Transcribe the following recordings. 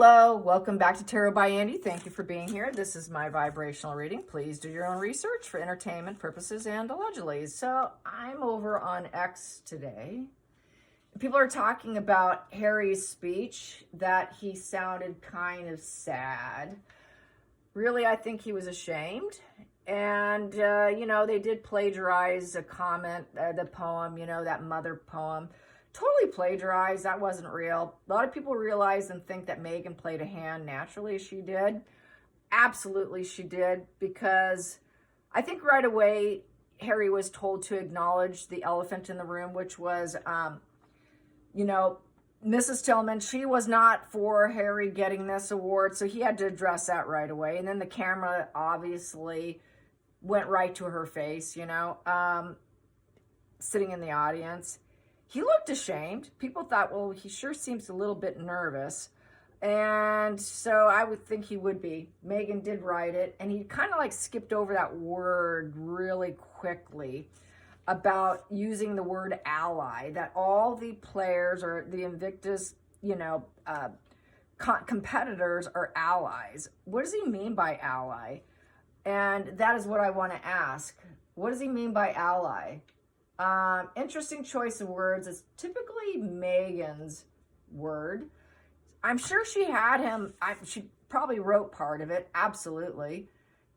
Hello, welcome back to Tarot by Andy. Thank you for being here. This is my vibrational reading. Please do your own research for entertainment purposes and allegedly. So I'm over on X today. People are talking about Harry's speech, that he sounded kind of sad. Really, I think he was ashamed. And, they did plagiarize a comment, the poem, that mother poem. Totally plagiarized. That wasn't real. A lot of people realize and think that Meghan played a hand. Naturally, she did. Absolutely, she did. Because I think right away, Harry was told to acknowledge the elephant in the room, which was, Mrs. Tillman, she was not for Harry getting this award. So he had to address that right away. And then the camera obviously went right to her face, sitting in the audience. He looked ashamed. People thought, well, he sure seems a little bit nervous. And so I would think he would be. Meghan did write it. And he kind of skipped over that word really quickly about using the word ally, that all the players or the Invictus, competitors are allies. What does he mean by ally? And that is what I want to ask. What does he mean by ally? Interesting choice of words. It's typically Meghan's word. I'm sure she had him. She probably wrote part of it. Absolutely.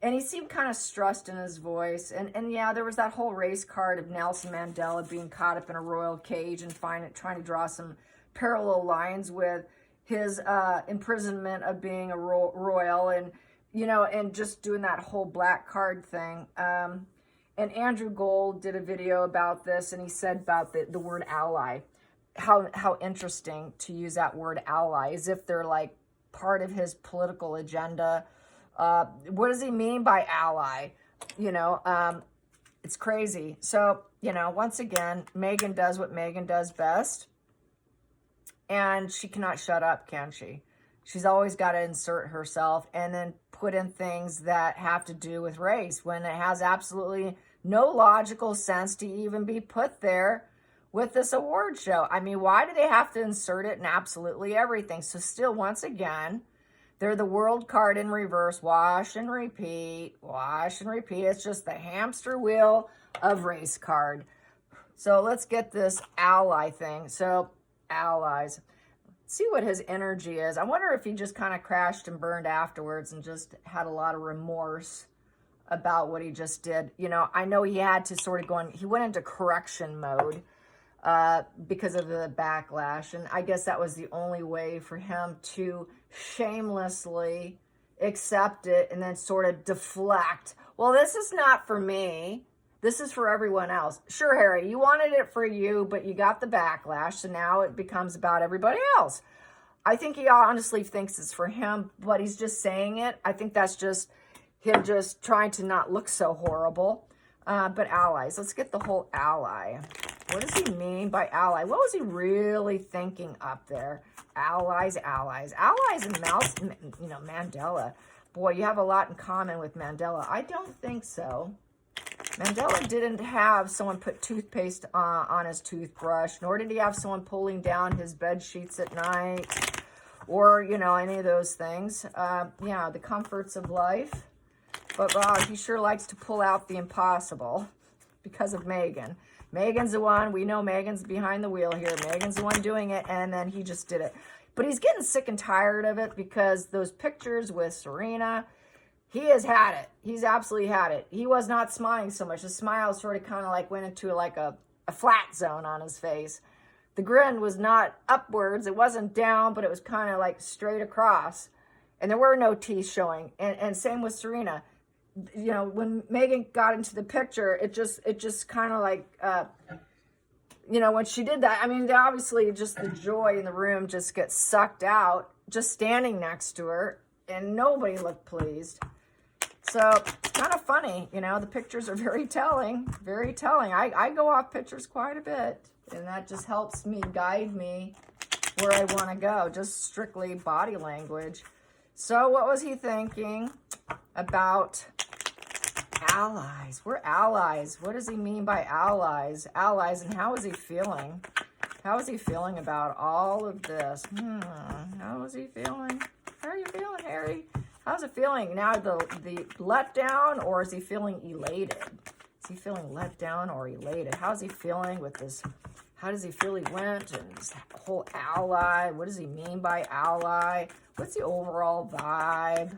And he seemed kind of stressed in his voice. And yeah, there was that whole race card of Nelson Mandela being caught up in a royal cage and trying to draw some parallel lines with his imprisonment of being a royal and, and just doing that whole black card thing. And Andrew Gold did a video about this, and he said about the word ally, how interesting to use that word ally, as if they're part of his political agenda. What does he mean by ally? It's crazy. So, once again, Meghan does what Meghan does best, and she cannot shut up, can she? She's always got to insert herself and then put in things that have to do with race when it has absolutely no logical sense to even be put there with this award show. I mean, why do they have to insert it in absolutely everything? So still, once again, they're the world card in reverse. Wash and repeat, wash and repeat. It's just the hamster wheel of race card. So let's get this ally thing. So allies. See what his energy is. I wonder if he just kind of crashed and burned afterwards and just had a lot of remorse about what he just did. I know he had to sort of he went into correction mode because of the backlash. And I guess that was the only way for him to shamelessly accept it and then sort of deflect. Well, this is not for me. This is for everyone else. Sure, Harry, you wanted it for you, but you got the backlash. So now it becomes about everybody else. I think he honestly thinks it's for him, but he's just saying it. I think that's just him just trying to not look so horrible. But allies, let's get the whole ally. What does he mean by ally? What was he really thinking up there? Allies, allies. Allies and Mandela. Boy, you have a lot in common with Mandela. I don't think so. Mandela didn't have someone put toothpaste on his toothbrush, nor did he have someone pulling down his bed sheets at night, or, any of those things. Yeah, the comforts of life. But he sure likes to pull out the impossible because of Meghan. Meghan's the one. We know Meghan's behind the wheel here. Meghan's the one doing it, and then he just did it. But he's getting sick and tired of it because those pictures with Serena, he has had it. He's absolutely had it. He was not smiling so much. The smile sort of kind of went into a flat zone on his face. The grin was not upwards. It wasn't down, but it was kind of straight across. And there were no teeth showing. And same with Serena. When Meghan got into the picture, it just kind of when she did that, I mean, obviously just the joy in the room just gets sucked out, just standing next to her, and nobody looked pleased. So kind of funny, the pictures are very telling, very telling. I go off pictures quite a bit, and that just helps me guide me where I want to go, just strictly body language. So what was he thinking about allies? We're allies. What does he mean by allies? Allies, and how is he feeling? How is he feeling about all of this? How is he feeling? How are you feeling, Harry? How's it feeling? Now the letdown, or is he feeling elated? Is he feeling let down or elated? How's he feeling with this? How does he feel he went? And this whole ally, what does he mean by ally? What's the overall vibe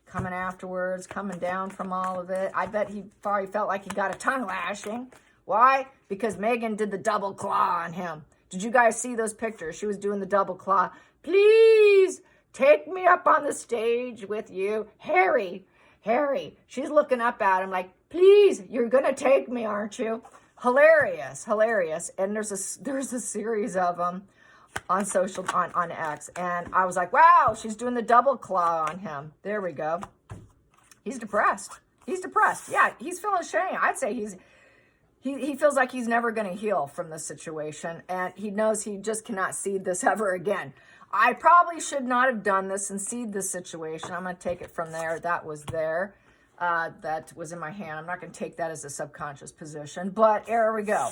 coming afterwards, coming down from all of it? I bet he probably felt like he got a tongue lashing. Why? Because Megan did the double claw on him. Did you guys see those pictures? She was doing the double claw. Please take me up on the stage with you. Harry. She's looking up at him like, please, you're going to take me, aren't you? Hilarious. And there's a series of them on on X. And I was like, wow, she's doing the double claw on him. There we go. He's depressed. Yeah, he's feeling shame. I'd say he feels like he's never going to heal from this situation, and he knows he just cannot seed this ever again. I probably should not have done this and seed this situation. I'm going to take it from there. That was there. That was in my hand. I'm not going to take that as a subconscious position, but here we go.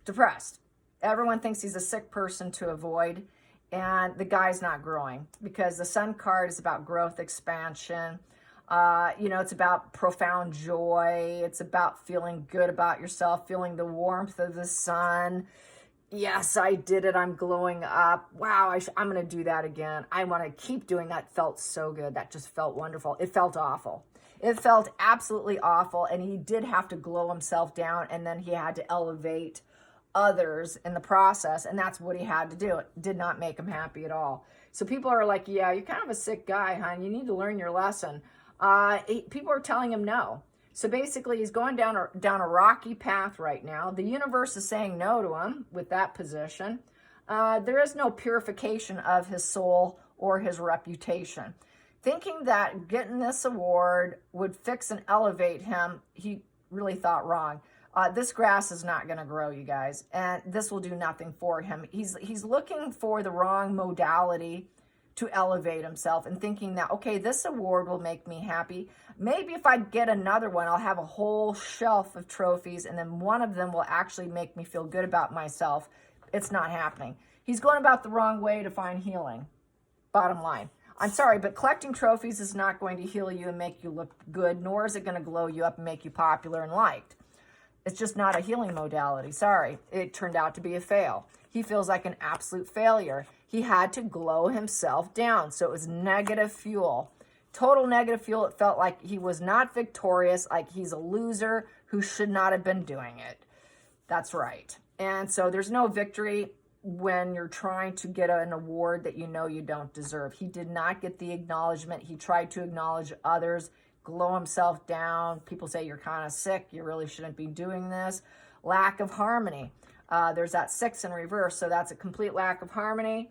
Depressed. Everyone thinks he's a sick person to avoid, and the guy's not growing because the Sun card is about growth, expansion. It's about profound joy. It's about feeling good about yourself, feeling the warmth of the sun. Yes, I did it. I'm glowing up. Wow, I'm going to do that again. I want to keep doing that. Felt so good. That just felt wonderful. It felt awful. It felt absolutely awful. And he did have to glow himself down, and then he had to elevate others in the process. And that's what he had to do. It did not make him happy at all. So people are like, yeah, you're kind of a sick guy, hon. You need to learn your lesson. People are telling him no. So basically, he's going down a rocky path right now. The universe is saying no to him with that position. There is no purification of his soul or his reputation. Thinking that getting this award would fix and elevate him, he really thought wrong. This grass is not going to grow, you guys, and this will do nothing for him. He's looking for the wrong modality to elevate himself and thinking that, okay, this award will make me happy. Maybe if I get another one, I'll have a whole shelf of trophies, and then one of them will actually make me feel good about myself. It's not happening. He's going about the wrong way to find healing. Bottom line. I'm sorry, but collecting trophies is not going to heal you and make you look good, nor is it going to glow you up and make you popular and liked. It's just not a healing modality. Sorry, it turned out to be a fail. He feels like an absolute failure. He had to glow himself down. So it was negative fuel. Total negative fuel. It felt like he was not victorious, like he's a loser who should not have been doing it. That's right. And so there's no victory when you're trying to get an award that you know you don't deserve. He did not get the acknowledgement. He tried to acknowledge others, glow himself down. People say you're kind of sick. You really shouldn't be doing this. Lack of harmony. There's that 6 in reverse, so that's a complete lack of harmony.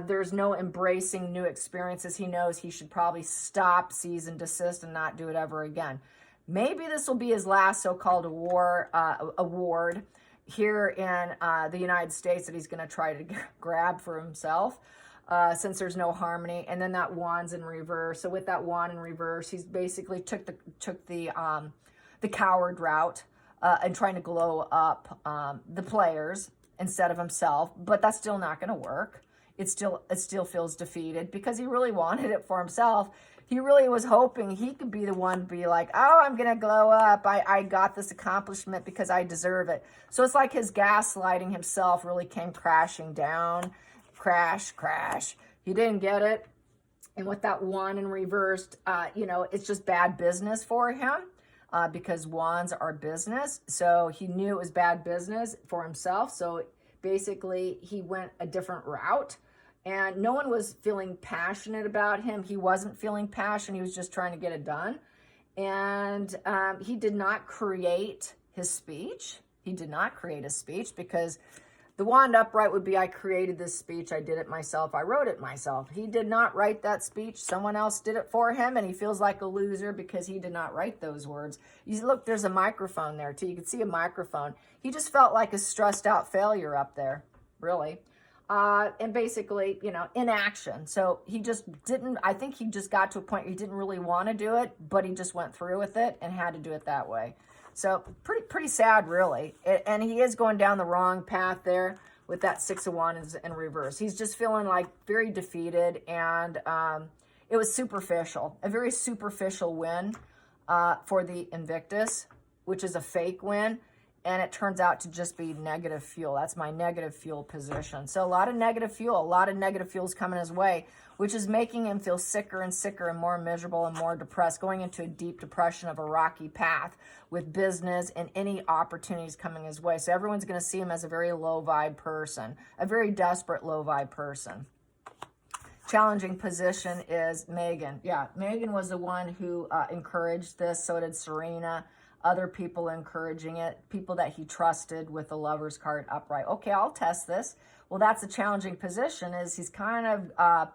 There's no embracing new experiences. He knows he should probably stop, cease, and desist and not do it ever again. Maybe this will be his last so-called award here in the United States that he's going to try to grab for himself since there's no harmony. And then that wand's in reverse. So with that wand in reverse, he's basically took the coward route. And trying to glow up the players instead of himself, but that's still not going to work. It still feels defeated because he really wanted it for himself. He really was hoping he could be the one to be like, oh, I'm going to glow up. I got this accomplishment because I deserve it. So it's like his gaslighting himself really came crashing down. Crash. He didn't get it. And with that one in reversed, it's just bad business for him. Because wands are business. So he knew it was bad business for himself. So basically he went a different route and no one was feeling passionate about him. He wasn't feeling passion. He was just trying to get it done. And he did not create his speech. He did not create a speech because the wand upright would be, I created this speech. I did it myself. I wrote it myself. He did not write that speech. Someone else did it for him, and he feels like a loser because he did not write those words. You look, there's a microphone there, too. You can see a microphone. He just felt like a stressed out failure up there, really. And basically, inaction. So he just didn't, I think he just got to a point where he didn't really want to do it, but he just went through with it and had to do it that way. So pretty sad, really. And he is going down the wrong path there. with that Six of Wands in reverse. He's just feeling like very defeated, and it was superficial, a very superficial win for the Invictus, which is a fake win, and it turns out to just be negative fuel. That's my negative fuel position. So a lot of negative fuel is coming his way, which is making him feel sicker and sicker and more miserable and more depressed, going into a deep depression of a rocky path with business and any opportunities coming his way. So everyone's going to see him as a very low vibe person, a very desperate low vibe person. Challenging position is Megan. Yeah, Megan was the one who encouraged this. So did Serena. Other people encouraging it. People that he trusted with the Lover's card upright. Okay, I'll test this. Well, that's a challenging position. Is he's kind of,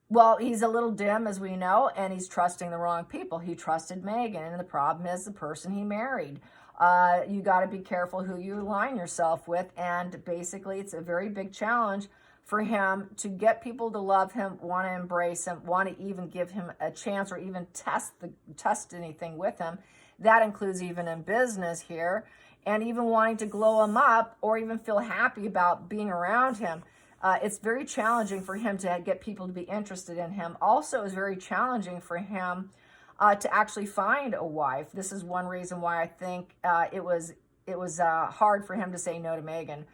well, he's a little dim, as we know, and he's trusting the wrong people. He trusted Megan, and the problem is the person he married. You got to be careful who you align yourself with, and basically it's a very big challenge for him to get people to love him, want to embrace him, want to even give him a chance or even test anything with him. That includes even in business here, and even wanting to glow him up or even feel happy about being around him. It's very challenging for him to get people to be interested in him. Also, it's very challenging for him to actually find a wife. This is one reason why I think it was hard for him to say no to Megan.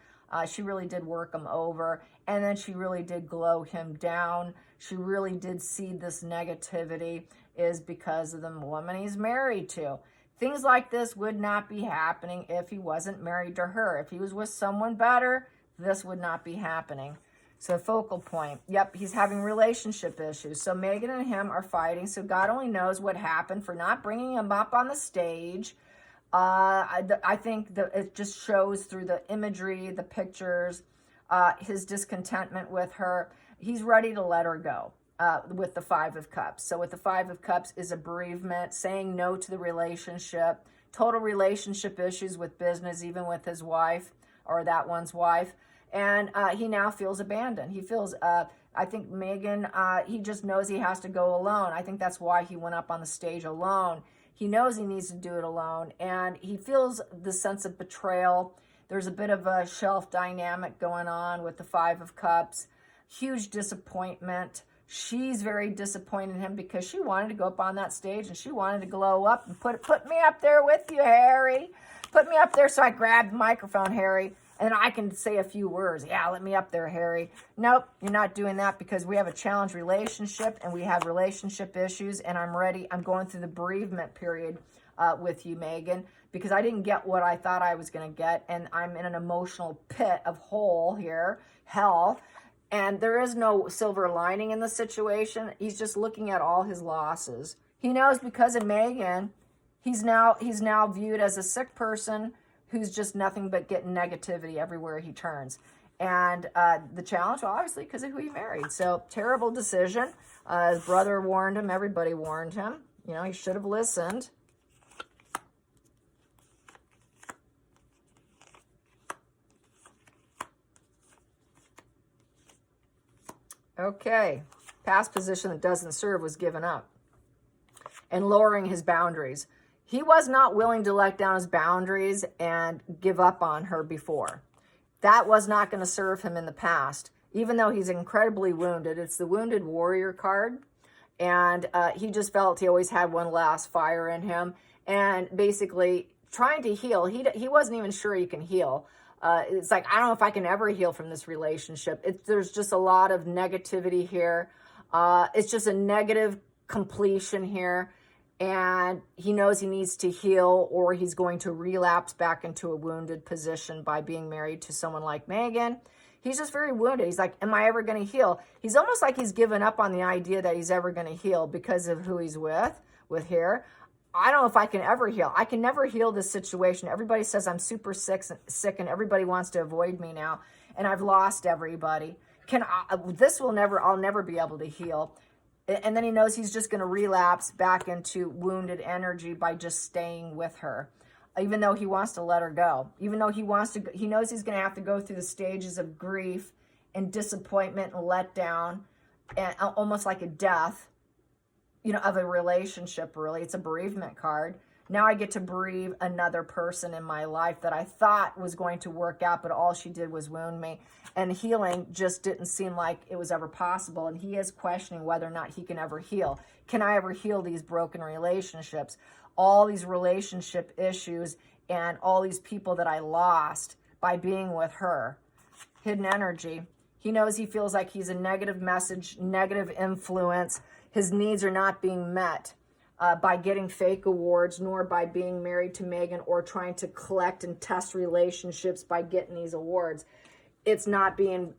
She really did work him over, and then she really did glow him down. She really did see this negativity is because of the woman he's married to. Things like this would not be happening if he wasn't married to her. If he was with someone better, this would not be happening. So focal point. Yep, he's having relationship issues. So Megan and him are fighting. So God only knows what happened for not bringing him up on the stage. I think it just shows through the imagery, the pictures, his discontentment with her. He's ready to let her go with the Five of Cups. So with the Five of Cups is a bereavement, saying no to the relationship, total relationship issues with business, even with his wife or that one's wife. And he now feels abandoned. He feels, I think Megan, he just knows he has to go alone. I think that's why he went up on the stage alone. He knows he needs to do it alone, and he feels the sense of betrayal. There's a bit of a shelf dynamic going on with the Five of Cups. Huge disappointment. She's very disappointed in him because she wanted to go up on that stage and she wanted to glow up and put me up there with you, Harry. Put me up there. So I grabbed the microphone, Harry, and I can say a few words. Yeah, let me up there, Harry. Nope, you're not doing that because we have a challenged relationship and we have relationship issues, and I'm ready. I'm going through the bereavement period with you, Megan, because I didn't get what I thought I was going to get, and I'm in an emotional pit of hell, and there is no silver lining in the situation. He's just looking at all his losses. He knows because of Megan, he's now viewed as a sick person who's just nothing but getting negativity everywhere he turns. And the challenge, well, obviously, because of who he married. So, terrible decision. His brother warned him. Everybody warned him. You know, he should have listened. Okay. Past position that doesn't serve was given up. And lowering his boundaries. He was not willing to let down his boundaries and give up on her before. That was not going to serve him in the past, even though he's incredibly wounded. It's the Wounded Warrior card, and he just felt he always had one last fire in him, and basically trying to heal. He wasn't even sure he can heal. It's like, I don't know if I can ever heal from this relationship. There's just a lot of negativity here. It's just a negative completion here. And he knows he needs to heal, or he's going to relapse back into a wounded position by being married to someone like Megan. He's just very wounded. He's like, am I ever going to heal? He's almost like he's given up on the idea that he's ever going to heal because of who he's with here. I don't know if I can ever heal. I can never heal this situation. Everybody says I'm super sick and everybody wants to avoid me now. And I've lost everybody. I'll never be able to heal. And then he knows he's just going to relapse back into wounded energy by just staying with her, even though he wants to let her go. Even though he knows he's going to have to go through the stages of grief and disappointment and letdown, and almost like a death, of a relationship. Really, it's a bereavement card. Now I get to bereave another person in my life that I thought was going to work out, but all she did was wound me. And healing just didn't seem like it was ever possible. And he is questioning whether or not he can ever heal. Can I ever heal these broken relationships? All these relationship issues and all these people that I lost by being with her. Hidden energy. He knows he feels like he's a negative message, negative influence. His needs are not being met by getting fake awards, nor by being married to Megan or trying to collect and test relationships by getting these awards. It's not being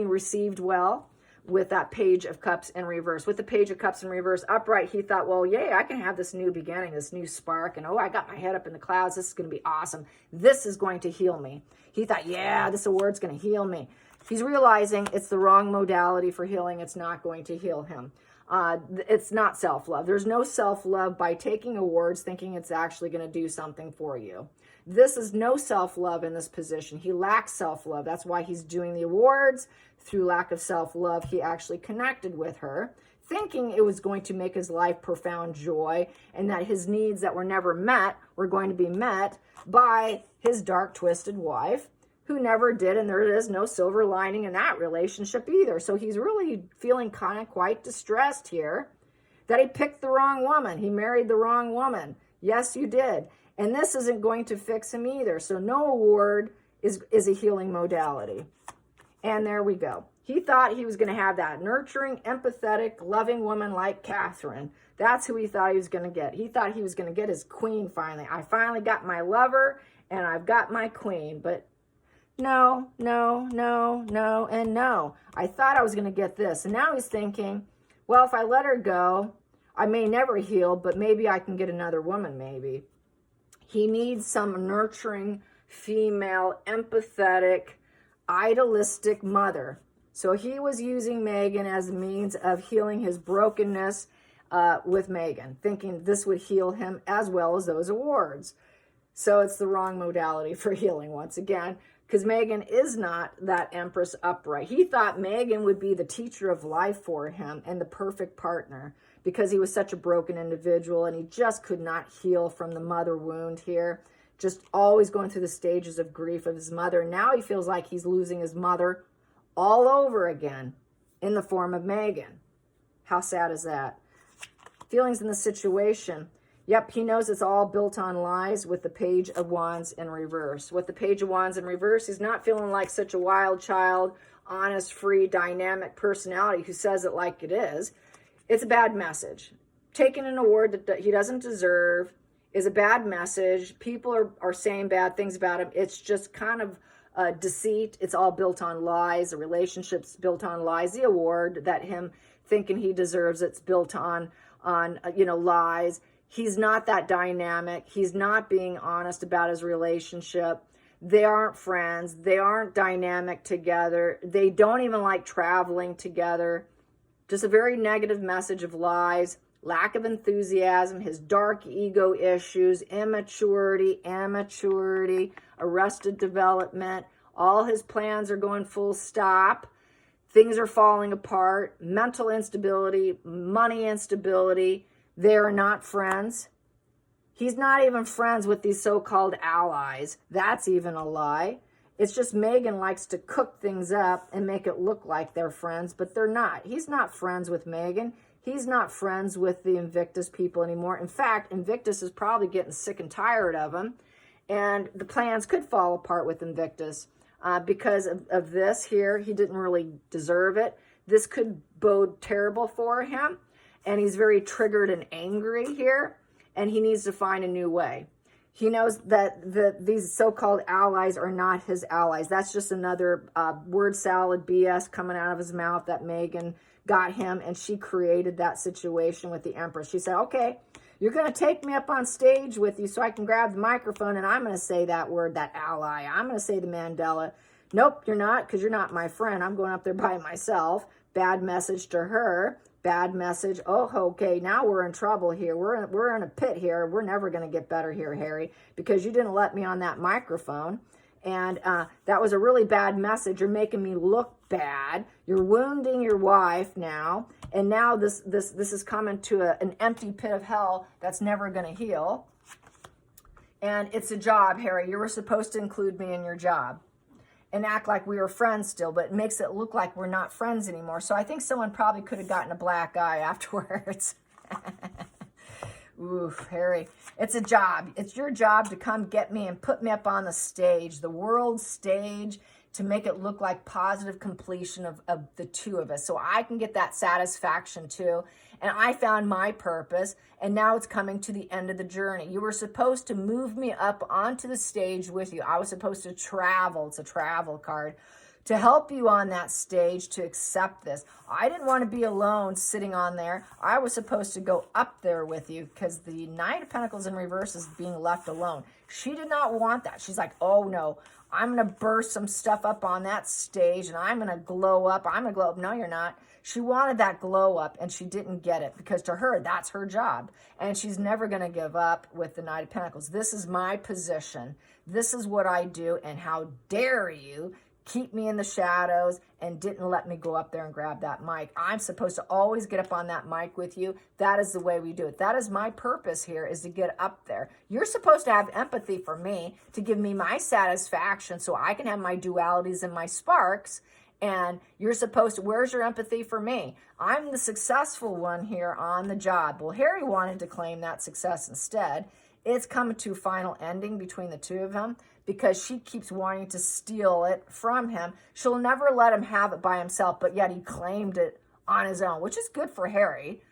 received well with that Page of Cups in reverse. With the Page of Cups in reverse upright, he thought, well, yay, I can have this new beginning, this new spark, and oh, I got my head up in the clouds. This is going to be awesome. This is going to heal me. He thought, yeah, this award's going to heal me. He's realizing it's the wrong modality for healing. It's not going to heal him. It's not self-love. There's no self-love by taking awards thinking it's actually going to do something for you. This is no self-love in this position. He lacks self-love. That's why he's doing the awards. Through lack of self-love, he actually connected with her, thinking it was going to make his life profound joy and that his needs that were never met were going to be met by his dark, twisted wife, who never did, and there is no silver lining in that relationship either. So he's really feeling kind of quite distressed here that he picked the wrong woman. He married the wrong woman. Yes, you did. And this isn't going to fix him either. So no award is a healing modality. And there we go. He thought he was going to have that nurturing, empathetic, loving woman like Catherine. That's who he thought he was going to get. He thought he was going to get his queen finally. I finally got my lover and I've got my queen. But no, no, no, no, and no. I thought I was going to get this. And now he's thinking, well, if I let her go, I may never heal, but maybe I can get another woman, maybe. He needs some nurturing, female, empathetic, idealistic mother. So he was using Megan as a means of healing his brokenness with Megan, thinking this would heal him as well as those awards. So it's the wrong modality for healing once again, because Megan is not that Empress upright. He thought Megan would be the teacher of life for him and the perfect partner because he was such a broken individual and he just could not heal from the mother wound here. Just always going through the stages of grief of his mother. Now he feels like he's losing his mother all over again in the form of Megan. How sad is that? Feelings in the situation. Yep, he knows it's all built on lies with the Page of Wands in reverse. With the Page of Wands in reverse, he's not feeling like such a wild child, honest, free, dynamic personality who says it like it is. It's a bad message. Taking an award that he doesn't deserve is a bad message. People are saying bad things about him. It's just kind of deceit. It's all built on lies. The relationship's built on lies. The award that him thinking he deserves, it's built on lies. He's not that dynamic. He's not being honest about his relationship. They aren't friends. They aren't dynamic together. They don't even like traveling together. Just a very negative message of lies, lack of enthusiasm, his dark ego issues, immaturity, arrested development. All his plans are going full stop. Things are falling apart. Mental instability, money instability. They are not friends. He's not even friends with these so-called allies. That's even a lie. It's just Megan likes to cook things up and make it look like they're friends, but they're not. He's not friends with Megan. He's not friends with the Invictus people anymore. In fact, Invictus is probably getting sick and tired of him, and the plans could fall apart with Invictus because of this here. He didn't really deserve it. This could bode terrible for him, and he's very triggered and angry here, and he needs to find a new way. He knows that these so-called allies are not his allies. That's just another word salad BS coming out of his mouth that Megan got him, and she created that situation with the Empress. She said, okay, you're going to take me up on stage with you so I can grab the microphone, and I'm going to say that word, that ally. I'm going to say the Mandela. Nope, you're not, because you're not my friend. I'm going up there by myself. Bad message to her. Bad message. Oh, okay, now we're in trouble here. We're in a pit here. We're never going to get better here, Harry, because you didn't let me on that microphone. And that was a really bad message. You're making me look bad. You're wounding your wife now. And now this is coming to an empty pit of hell that's never going to heal. And it's a job, Harry. You were supposed to include me in your job and act like we were friends still, but it makes it look like we're not friends anymore. So I think someone probably could have gotten a black eye afterwards. Oof, Harry. It's a job. It's your job to come get me and put me up on the stage, the world stage, to make it look like positive completion of the two of us. So I can get that satisfaction too. And I found my purpose, and now it's coming to the end of the journey. You were supposed to move me up onto the stage with you. I was supposed to travel. It's a travel card. To help you on that stage to accept this. I didn't want to be alone sitting on there. I was supposed to go up there with you because the Knight of Pentacles in reverse is being left alone. She did not want that. She's like, oh no, I'm going to burst some stuff up on that stage and I'm going to glow up. I'm going to glow up. No, you're not. She wanted that glow up and she didn't get it because to her, that's her job. And she's never going to give up with the Knight of Pentacles. This is my position. This is what I do. And how dare you keep me in the shadows and didn't let me go up there and grab that mic. I'm supposed to always get up on that mic with you. That is the way we do it. That is my purpose here, is to get up there. You're supposed to have empathy for me, to give me my satisfaction so I can have my dualities and my sparks. And you're supposed to, where's your empathy for me? I'm the successful one here on the job. Well, Harry wanted to claim that success instead. It's coming to final ending between the two of them, because she keeps wanting to steal it from him. She'll never let him have it by himself, but yet he claimed it on his own, which is good for Harry.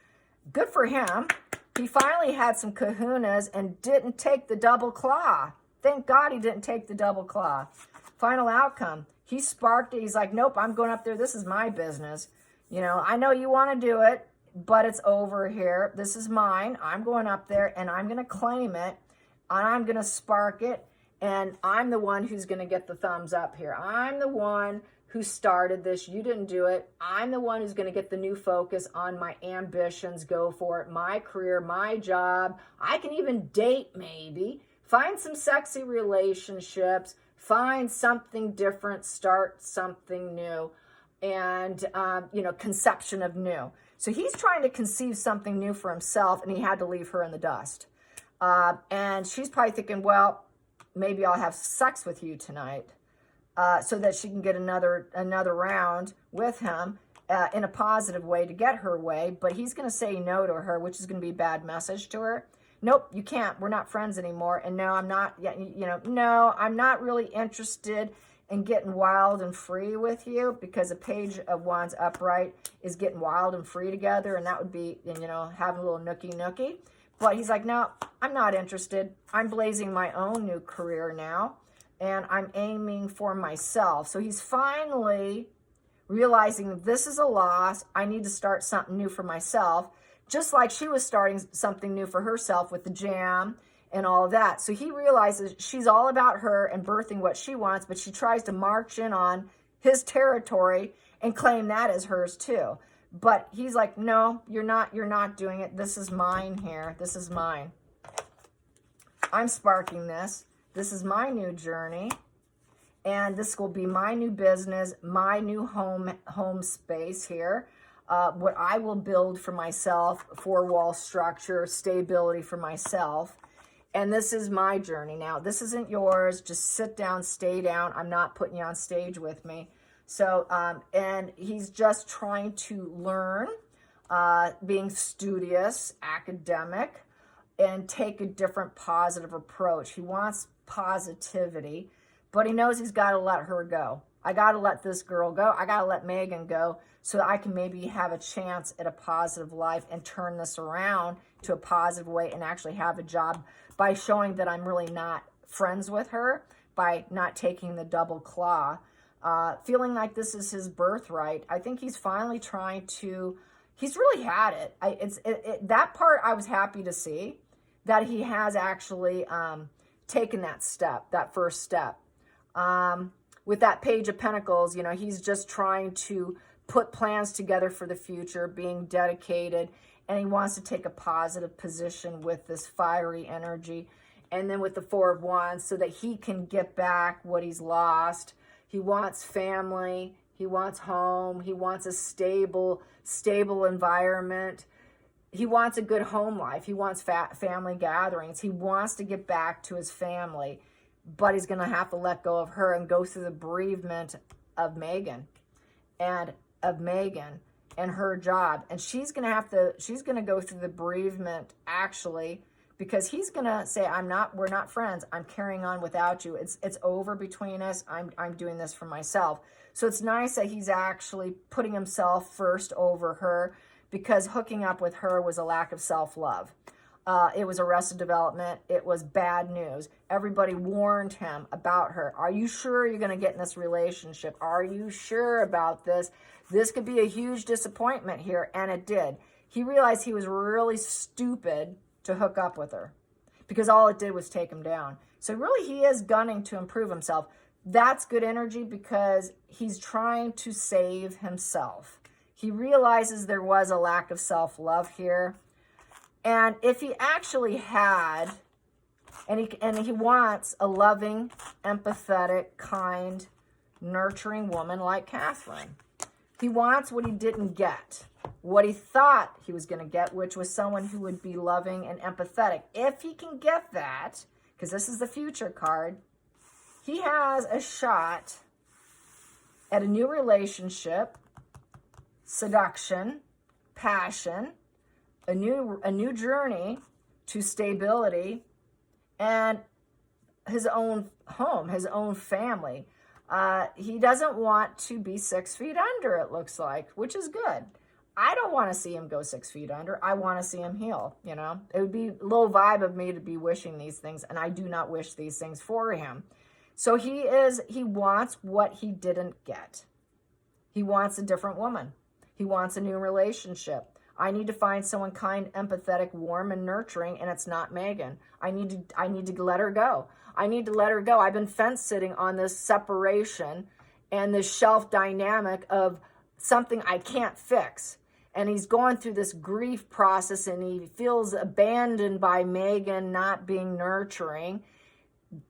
Good for him. He finally had some kahunas and didn't take the double claw. Thank God he didn't take the double claw. Final outcome. He sparked it. He's like, nope, I'm going up there. This is my business. You know, I know you want to do it, but it's over here. This is mine. I'm going up there and I'm going to claim it. And I'm going to spark it. And I'm the one who's going to get the thumbs up here. I'm the one who started this. You didn't do it. I'm the one who's going to get the new focus on my ambitions. Go for it. My career, my job. I can even date maybe. Find some sexy relationships. Find something different. Start something new. And, conception of new. So he's trying to conceive something new for himself, and he had to leave her in the dust. And she's probably thinking, well, maybe I'll have sex with you tonight, so that she can get another round with him in a positive way to get her way. But he's going to say no to her, which is going to be a bad message to her. Nope, you can't. We're not friends anymore. And no, I'm not. No, I'm not really interested in getting wild and free with you, because a Page of Wands upright is getting wild and free together, and that would be, having a little nookie. But he's like, no, I'm not interested. I'm blazing my own new career now, and I'm aiming for myself. So he's finally realizing this is a loss. I need to start something new for myself, just like she was starting something new for herself with the jam and all of that. So he realizes she's all about her and birthing what she wants, but she tries to march in on his territory and claim that as hers too. But he's like, no, you're not doing it. This is mine here. This is mine. I'm sparking this. This is my new journey. And this will be my new business, my new home space here. What I will build for myself, four-wall structure, stability for myself. And this is my journey. Now, this isn't yours. Just sit down, stay down. I'm not putting you on stage with me. So, and he's just trying to learn, being studious, academic, and take a different positive approach. He wants positivity, but he knows he's got to let her go. I got to let this girl go. I got to let Megan go so that I can maybe have a chance at a positive life and turn this around to a positive way and actually have a job by showing that I'm really not friends with her, by not taking the double claw. Feeling like this is his birthright. I think he's finally trying to, he's really had it. That part I was happy to see, that he has actually taken that step, that first step. With that Page of Pentacles, he's just trying to put plans together for the future, being dedicated, and he wants to take a positive position with this fiery energy. And then with the Four of Wands, so that he can get back what he's lost. He wants family He wants home. He wants a stable environment. He wants a good home life. He wants family gatherings. He wants to get back to his family, but he's going to have to let go of her and go through the bereavement of Megan and her job. And she's going to go through the bereavement actually, because he's going to say, we're not friends. I'm carrying on without you. It's over between us. I'm doing this for myself. So it's nice that he's actually putting himself first over her, because hooking up with her was a lack of self-love. It was arrested development. It was bad news. Everybody warned him about her. Are you sure you're going to get in this relationship? Are you sure about this? This could be a huge disappointment here. And it did. He realized he was really stupid to hook up with her, because all it did was take him down. So really he is gunning to improve himself. That's good energy, because he's trying to save himself. He realizes there was a lack of self-love here. And if he actually had, and he wants a loving, empathetic, kind, nurturing woman like Catherine. He wants what he didn't get, what he thought he was going to get, which was someone who would be loving and empathetic. If he can get that, because this is the future card, he has a shot at a new relationship, seduction, passion, a new journey to stability, and his own home, his own family. He doesn't want to be 6 feet under, it looks like, which is good. I don't want to see him go 6 feet under. I want to see him heal, you know. It would be a little vibe of me to be wishing these things, and I do not wish these things for him. So he wants what he didn't get. He wants a different woman. He wants a new relationship. I need to find someone kind, empathetic, warm, and nurturing, and it's not Megan. I need to let her go. I need to let her go. I've been fence sitting on this separation and this shelf dynamic of something I can't fix. And he's going through this grief process, and he feels abandoned by Megan not being nurturing.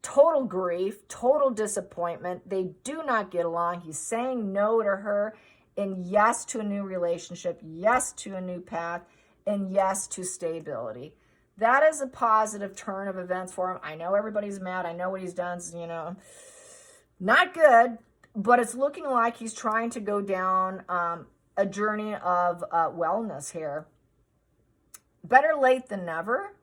Total grief, total disappointment. They do not get along. He's saying no to her, and yes to a new relationship, yes to a new path, and yes to stability. That is a positive turn of events for him. I know everybody's mad. I know what he's done, you know, not good, but it's looking like he's trying to go down a journey of wellness here. Better late than never,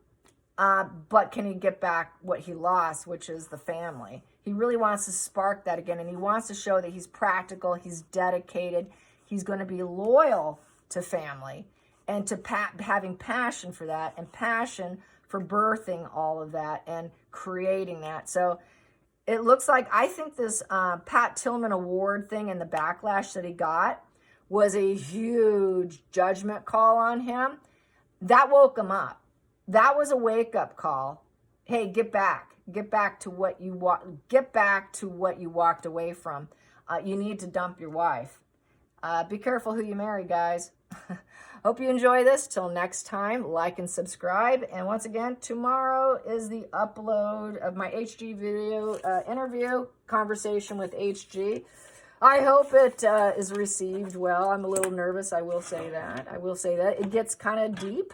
but can he get back what he lost, which is the family? He really wants to spark that again, and he wants to show that he's practical, he's dedicated, he's going to be loyal to family, and to having passion for that, and passion for birthing all of that and creating that. So it looks like, I think this Pat Tillman Award thing and the backlash that he got was a huge judgment call on him. That woke him up. That was a wake-up call. Hey, get back to what you walked away from. You need to dump your wife. Be careful who you marry, guys. Hope you enjoy this. Till next time, like and subscribe. And once again, tomorrow is the upload of my HG video interview conversation with HG. I hope it is received well. I'm a little nervous. I will say that. It gets kind of deep.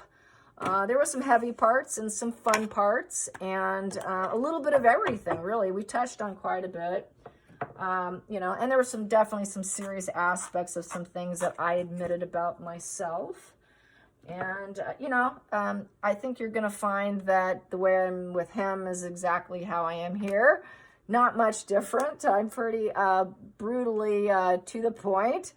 There were some heavy parts and some fun parts, and a little bit of everything, really. We touched on quite a bit, you know, and there were definitely some serious aspects of some things that I admitted about myself. And, you know, I think you're going to find that the way I'm with him is exactly how I am here. Not much different. I'm pretty brutally to the point.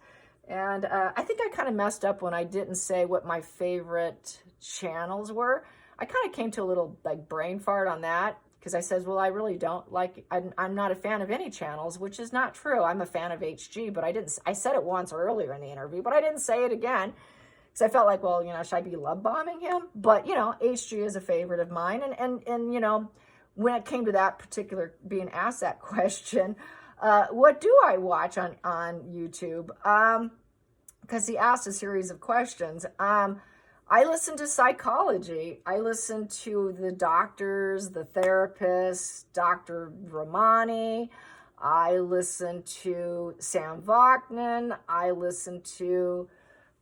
And I think I kind of messed up when I didn't say what my favorite channels were. I kind of came to a little like brain fart on that, because I said, well, I really don't like, I'm not a fan of any channels, which is not true. I'm a fan of HG, but I said it once earlier in the interview, but I didn't say it again, because I felt like, well, you know, should I be love bombing him? But, you know, HG is a favorite of mine. And you know, when it came to that particular, being asked that question, what do I watch on YouTube? Because he asked a series of questions. I listen to psychology. I listen to the doctors, the therapists, Dr. Romani. I listen to Sam Vaknin. I listen to,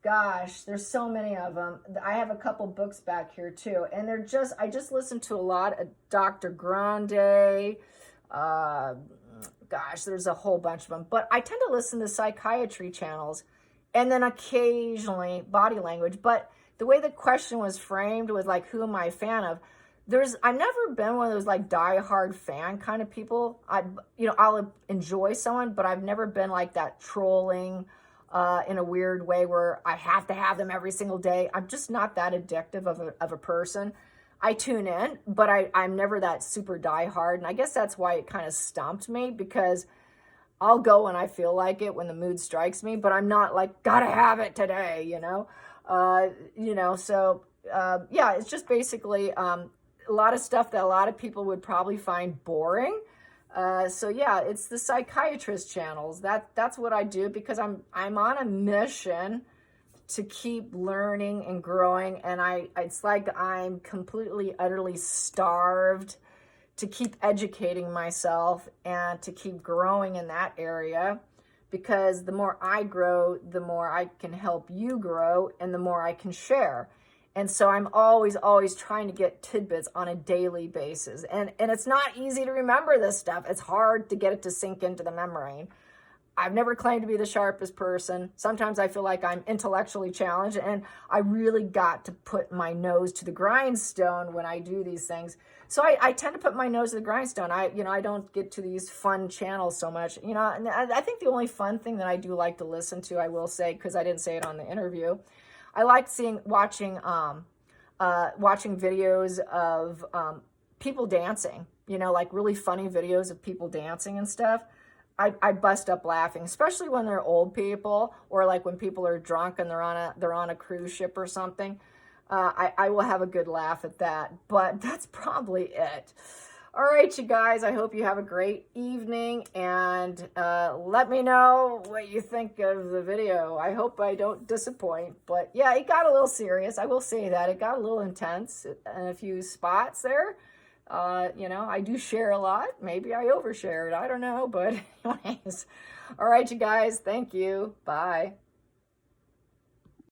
gosh, there's so many of them. I have a couple books back here too. And I just listen to a lot of Dr. Grande. Gosh, there's a whole bunch of them. But I tend to listen to psychiatry channels and then occasionally body language. But the way the question was framed was like, who am I a fan of? I've never been one of those like diehard fan kind of people. I'll enjoy someone, but I've never been like that trolling in a weird way where I have to have them every single day. I'm just not that addictive of a person. I tune in, but I'm never that super diehard. And I guess that's why it kind of stumped me, because I'll go when I feel like it, when the mood strikes me, but I'm not like, gotta have it today, yeah, it's just basically a lot of stuff that a lot of people would probably find boring. So yeah, it's the psychiatrist channels. That's what I do, because I'm on a mission to keep learning and growing, and it's like I'm completely, utterly starved to keep educating myself and to keep growing in that area, because the more I grow, the more I can help you grow, and the more I can share. And so I'm always trying to get tidbits on a daily basis. And it's not easy to remember this stuff. It's hard to get it to sink into the memory. I've never claimed to be the sharpest person. Sometimes I feel like I'm intellectually challenged, and I really got to put my nose to the grindstone when I do these things. So I tend to put my nose to the grindstone. I don't get to these fun channels so much. And I think the only fun thing that I do like to listen to, I will say, because I didn't say it on the interview, I like watching videos of people dancing, like really funny videos of people dancing and stuff. I bust up laughing, especially when they're old people, or like when people are drunk and they're on a cruise ship or something. I will have a good laugh at that, but that's probably it. All right, you guys, I hope you have a great evening, and let me know what you think of the video. I hope I don't disappoint, but yeah, it got a little serious. I will say that. It got a little intense in a few spots there. I do share a lot. Maybe I overshared. I don't know, but anyways. All right, you guys, thank you. Bye.